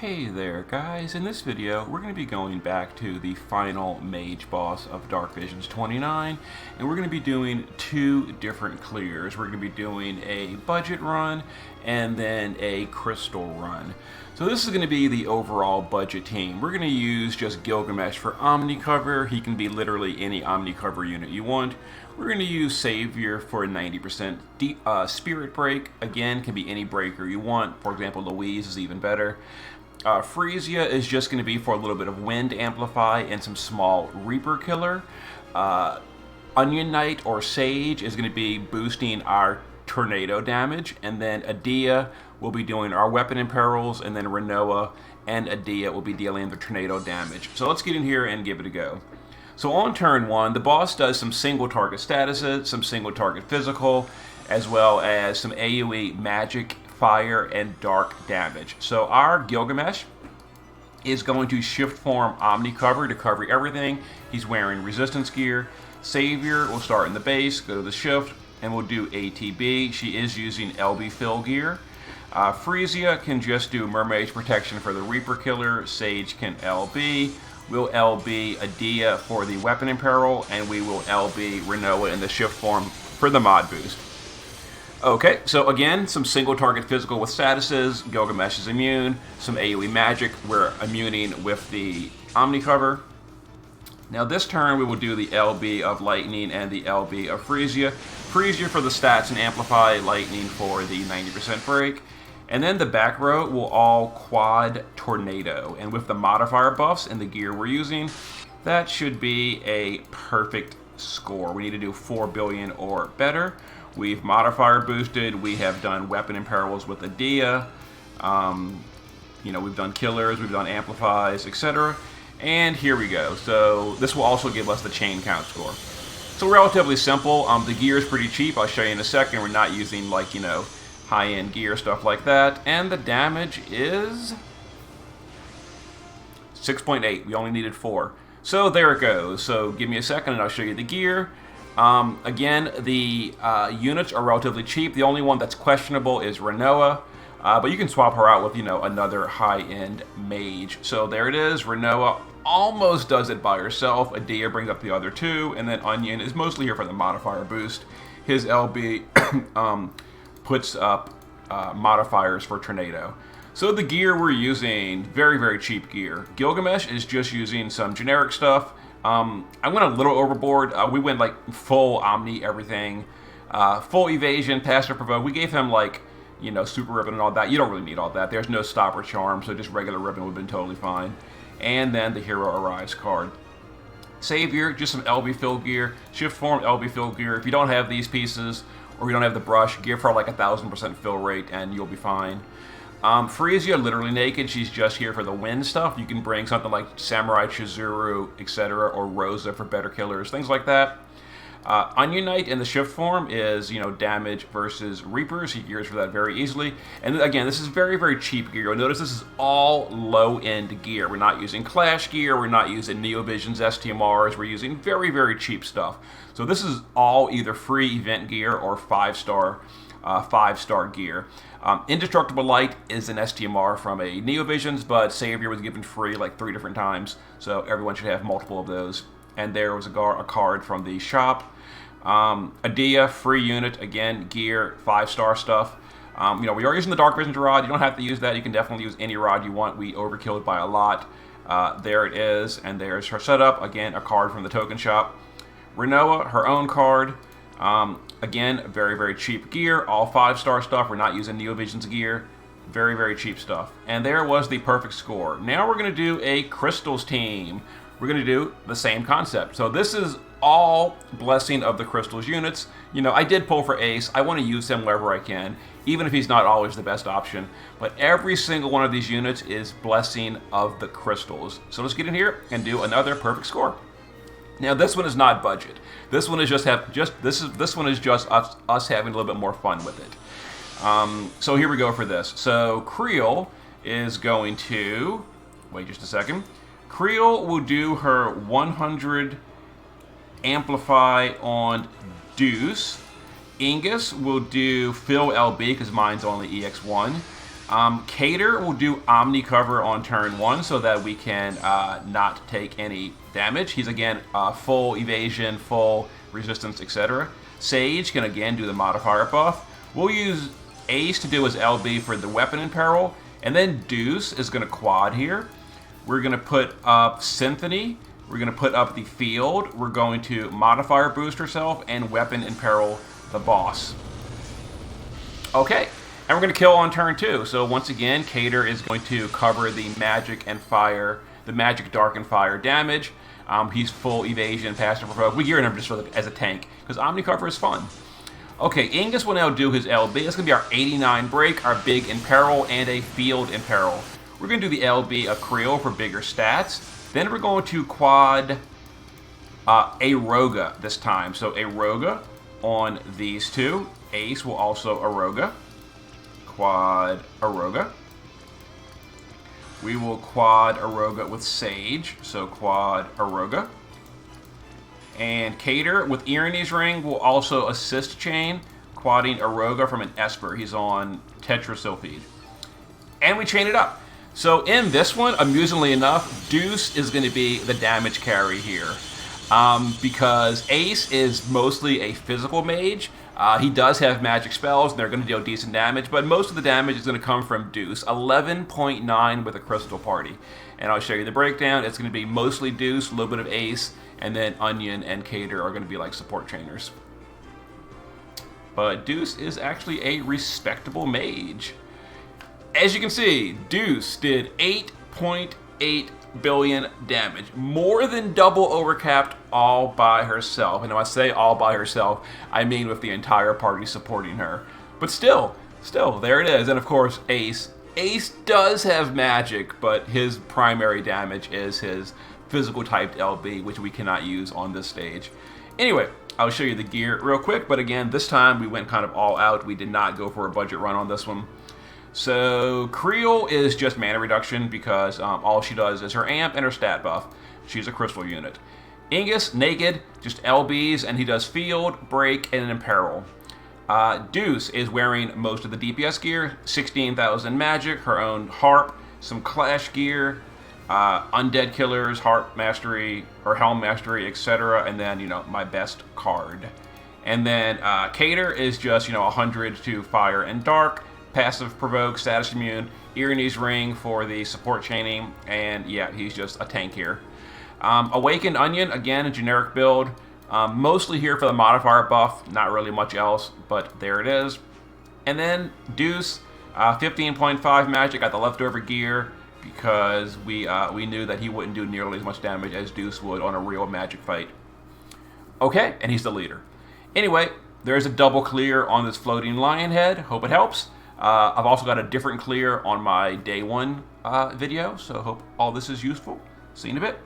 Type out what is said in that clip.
Hey there guys, in this video we're going to be going back to the final Mage boss of Dark Visions 29, and we're going to be doing two different clears. We're going to be doing a budget run and then a crystal run. So this is going to be the overall budget team. We're going to use just Gilgamesh for Omni cover. He can be literally any Omni cover unit you want. We're going to use Savior for 90% Spirit Break. Again, can be any breaker you want. For example, Louise is even better. Frisia is just going to be for a little bit of Wind Amplify and some small Reaper Killer. Onion Knight or Sage is going to be boosting our tornado damage, and then Adia will be doing our weapon imperils, and then Renoa and Adia will be dealing the tornado damage. So let's get in here and give it a go. So on turn one, the boss does some single target statuses, some single target physical, as well as some AoE magic, fire, and dark damage. So our Gilgamesh is going to shift form Omni cover to cover everything. He's wearing resistance gear. Savior will start in the base, go to the shift, and we'll do ATB. She is using LB fill gear. Frisia can just do Mermaid's protection for the Reaper Killer. Sage can LB. We'll LB Adia for the weapon imperil, and we will LB Renoa in the shift form for the mod boost. Okay, so again, some single target physical with statuses. Gilgamesh is immune. Some AoE magic, we're immuning with the Omni cover. Now this turn we will do the LB of Lightning and the LB of Frisia. Frisia for the stats and Amplify, Lightning for the 90% break. And then the back row will all quad Tornado. And with the modifier buffs and the gear we're using, that should be a perfect score. We need to do 4 billion or better. We've modifier boosted. We have done weapon imperils with Adia. We've done killers, we've done amplifies, etc. And here we go. So this will also give us the chain count score. So relatively simple. The gear is pretty cheap. I'll show you in a second. We're not using high-end gear, stuff like that. And the damage is 6.8. We only needed 4. So there it goes. So give me a second and I'll show you the gear. Again, the units are relatively cheap. The only one that's questionable is Renoa. But you can swap her out with, another high-end mage. So there it is. Renoa almost does it by herself. Adia brings up the other two. And then Onion is mostly here for the modifier boost. His LB puts up modifiers for Tornado. So the gear we're using, very, very cheap gear. Gilgamesh is just using some generic stuff. I went a little overboard. We went full Omni everything. Full evasion, passive provoke. We gave him super ribbon and all that. You don't really need all that. There's no stopper charm, so just regular ribbon would have been totally fine. And then the Hero Arrives card. Savior, just some LB fill gear. Shift form, LB fill gear. If you don't have these pieces, or you don't have the brush, give her 1,000% fill rate and you'll be fine. Frisia, literally naked. She's just here for the wind stuff. You can bring something like Samurai Chizuru, etc., or Rosa for better killers, things like that. Onion Knight in the shift form is, damage versus Reapers. He gears for that very easily. And again, this is very, very cheap gear. You'll notice this is all low-end gear. We're not using Clash gear. We're not using Neovision's STMRs. We're using very, very cheap stuff. So this is all either free event gear or 5-star gear. Indestructible Light is an STMR from a Neovision's, but Savior was given free 3 different times. So everyone should have multiple of those. And there was a card from the shop. Adia, free unit, again, gear, 5-star stuff. We are using the Dark Visions rod. You don't have to use that. You can definitely use any rod you want. We overkilled by a lot. There it is, and there's her setup. Again, a card from the token shop. Renoa, her own card. Again, very, very cheap gear. All 5-star stuff. We're not using Neovision's gear. Very, very cheap stuff. And there was the perfect score. Now we're going to do a Crystals team. We're going to do the same concept. So this is all Blessing of the Crystals units. I did pull for Ace. I want to use him wherever I can, even if he's not always the best option. But every single one of these units is Blessing of the Crystals. So let's get in here and do another perfect score. Now this one is not budget. This one is just us having a little bit more fun with it. So here we go for this. So Creel is going to wait just a second. Creel will do her 100 Amplify on Deuce. Ingus will do Fill LB because mine's only EX1. Cater will do Omni Cover on turn 1 so that we can not take any damage. He's again full evasion, full resistance, etc. Sage can again do the modifier buff. We'll use Ace to do his LB for the weapon in peril, and then Deuce is going to quad here. We're going to put up Symphony. We're going to put up the field. We're going to modifier boost herself and weapon in peril the boss. Okay. And we're going to kill on turn 2. So once again, Cater is going to cover the magic and fire, the magic, dark, and fire damage. He's full evasion, passive provoke. We gear him just as a tank because Omni Cover is fun. Okay, Ingus will now do his LB. It's going to be our 89 break, our big in peril, and a field in peril. We're going to do the LB of Creel for bigger stats. Then we're going to quad Aroga this time. So Aroga on these two. Ace will also Aroga. Quad Aroga. We will quad Aroga with Sage, so quad Aroga. And Cater with Irene's Ring will also assist chain, quadding Aroga from an Esper. He's on Tetrasylphide. And we chain it up. So in this one, amusingly enough, Deuce is going to be the damage carry here. Because Ace is mostly a physical mage. He does have magic spells, and they're going to deal decent damage, but most of the damage is going to come from Deuce. 11.9 with a Crystal Party. And I'll show you the breakdown. It's going to be mostly Deuce, a little bit of Ace, and then Onion and Cater are going to be like support chainers. But Deuce is actually a respectable mage. As you can see, Deuce did 8.8 billion damage, more than double overcapped all by herself. And when I say all by herself, I mean with the entire party supporting her. But still, there it is. And of course, Ace does have magic, but his primary damage is his physical typed LB, which we cannot use on this stage. Anyway, I'll show you the gear real quick, but again, this time we went kind of all out. We did not go for a budget run on this one. So Creel is just mana reduction because all she does is her amp and her stat buff. She's a crystal unit. Ingus, naked, just LBs, and he does field, break, and imperil. Deuce is wearing most of the DPS gear, 16,000 magic, her own harp, some clash gear, undead killers, harp mastery, or helm mastery, etc. And then, my best card. And then Cater is just, 100 to fire and dark. Passive provoke, status immune, Irene's Ring for the support chaining, and yeah, he's just a tank here. Awakened Onion, again, a generic build. Mostly here for the modifier buff, not really much else, but there it is. And then Deuce, 15.5 magic, got the leftover gear because we knew that he wouldn't do nearly as much damage as Deuce would on a real magic fight. Okay, and he's the leader. Anyway, there's a double clear on this floating lion head. Hope it helps. I've also got a different clear on my day 1 video, so hope all this is useful. See you in a bit.